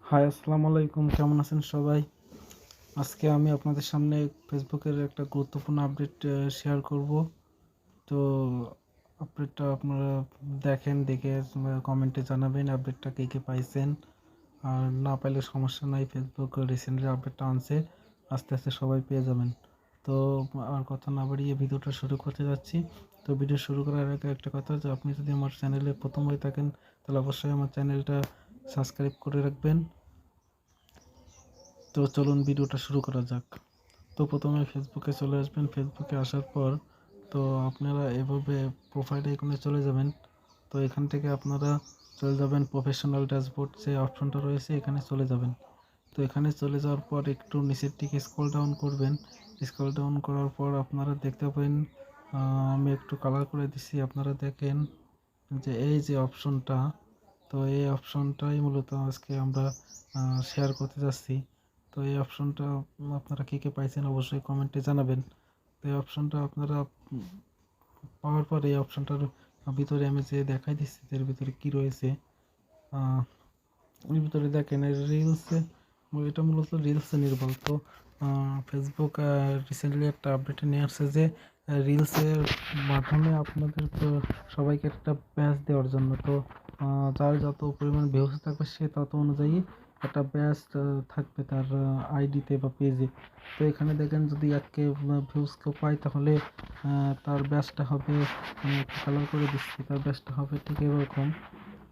High, আসসালামু আলাইকুম। কেমন আছেন সবাই? আজকে আমি আপনাদের সামনে ফেসবুকের একটা গুরুত্বপূর্ণ আপডেট শেয়ার করব। তো আপডেটটা আপনারা দেখেন, দেখে কমেন্টে জানাবেন আপডেটটা কে কে পাইছেন। আর না পাইলে সমস্যা নাই, ফেসবুক রিসেন্টলি আপডেটটা আনছে, আস্তে আস্তে সবাই পেয়ে যাবেন। তো আর কথা না বাড়িয়ে ভিডিওটা শুরু করতে যাচ্ছি। তো ভিডিও শুরু করার আগে একটা কথা, যে আপনি যদি আমার চ্যানেলে প্রথম হয়ে থাকেন তাহলে অবশ্যই আমার চ্যানেলটা সাবস্ক্রাইব করে রাখবেন। তো চলুন ভিডিওটা শুরু করা যাক। তো প্রথমে ফেসবুকে চলে আসবেন। ফেসবুকে আসার পর তো আপনারা এভাবে প্রোফাইল আইকনে চলে যাবেন। তো এখান থেকে আপনারা চলে যাবেন প্রফেশনাল ড্যাশবোর্ড, যে অপশনটা রয়েছে এখানে চলে যাবেন। তো এখানে চলে যাওয়ার পর একটু নিচের দিকে স্ক্রল ডাউন করবেন। স্ক্রল ডাউন করার পর আপনারা দেখতে পাবেন, আমি একটু কালার করে দিচ্ছি, আপনারা দেখেন যে এই যে অপশনটা, তো এই অপশনটাই মূলত আজকে আমরা শেয়ার করতে যাচ্ছি। তো এই অপশনটা আপনারা কে কে পাইছেন অবশ্যই কমেন্টে জানাবেন। তো এই অপশনটা আপনারা পাওয়ার পর এই অপশনটার ভিতরে আমি যে দেখাই দিচ্ছি এর ভিতরে কি রয়েছে। এর ভিতরে দেখেন রিলসে, এটা মূলত রিলসে নির্ভর। তো ফেসবুক রিসেন্টলি একটা আপডেট নিয়ে আসছে যে রিলসের মাধ্যমে আপনাদের তো সবাইকে একটা ব্যাচ দেওয়ার জন্য। তো যার যত পরিমাণ ভিউজ থাকবে সে তত অনুযায়ী একটা ব্যাচ থাকবে তার আইডিতে বা পেজে। তো এখানে দেখেন যদি 1K ভিউজ কেউ পায় তাহলে তার ব্যাচটা হবে, আমি একটু কালার করে দিচ্ছি, তার ব্যাচটা হবে ঠিক এরকম।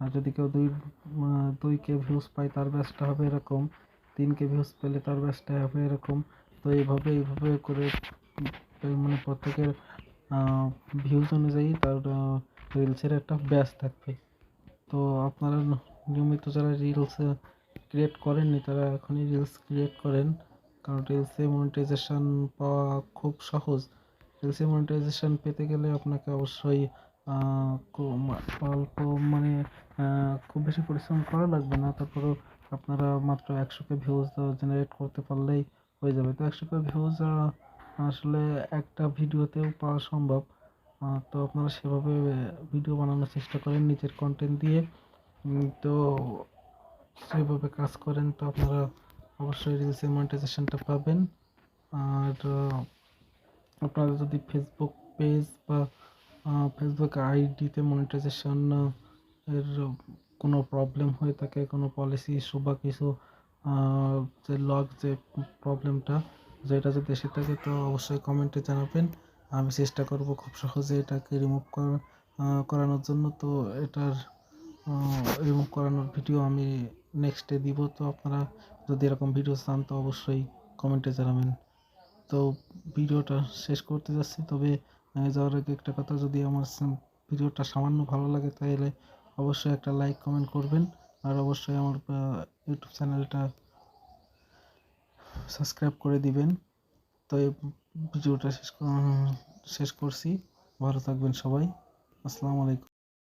আর যদি কেউ 2K ভিউজ পায় তার ব্যাচটা হবে এরকম, 3K ভিউজ পেলে তার ব্যাচটা হবে এরকম। তো এইভাবে করে মানে প্রত্যেকের ভিউজ অনুযায়ী তার রিলসের একটা ব্যাচ থাকবে। তো আপনারা নিয়মিত যারা রিলস ক্রিয়েট করেননি তারা এখনই রিলস ক্রিয়েট করেন, কারণ রিলসে মনিটাইজেশন পাওয়া খুব সহজ। রিলসে মনিটাইজেশন পেতে গেলে আপনাকে অবশ্যই অল্প মানে খুব বেশি পরিশ্রম করা লাগবে না। তারপরেও আপনারা মাত্র 100K ভিউজ জেনারেট করতে পারলেই হয়ে যাবে। তো 100K ভিউজ আসলে একটা ভিডিওতেও পাওয়া সম্ভব। তো আপনারা সেভাবে ভিডিও বানানোর চেষ্টা করেন নিজের কন্টেন্ট দিয়ে। তো সেভাবে কাজ করেন তো আপনারা অবশ্যই রিলসে মনিটাইজেশনটা পাবেন। আর আপনারা যদি ফেসবুক পেজ বা ফেসবুক আইডিতে মনিটাইজেশন এর কোনো প্রবলেম হয়ে থাকে, কোনো পলিসি ইস্যু বা কিছু যে যে প্রবলেমটা যেটা যদি এসে থাকে, তো অবশ্যই কমেন্টে জানাবেন। আমি চেষ্টা করব খুব সহজে এটাকে রিমুভ করানোর জন্য। তো এটার রিমুভ করানোর ভিডিও আমি নেক্সটে দিব। তো আপনারা যদি এরকম ভিডিও চান তো অবশ্যই কমেন্টে জানাবেন। তো ভিডিওটা শেষ করতে যাচ্ছি, তবে যাওয়ার আগে একটা কথা, যদি আমার ভিডিওটা সামান্য ভালো লাগে তাহলে অবশ্যই একটা লাইক কমেন্ট করবেন। আর অবশ্যই আমার ইউটিউব চ্যানেলটা সাবস্ক্রাইব করে দিবেন। তো এই ভিডিওটা শেষ করছি। ভালো থাকবেন সবাই। আসসালামু আলাইকুম।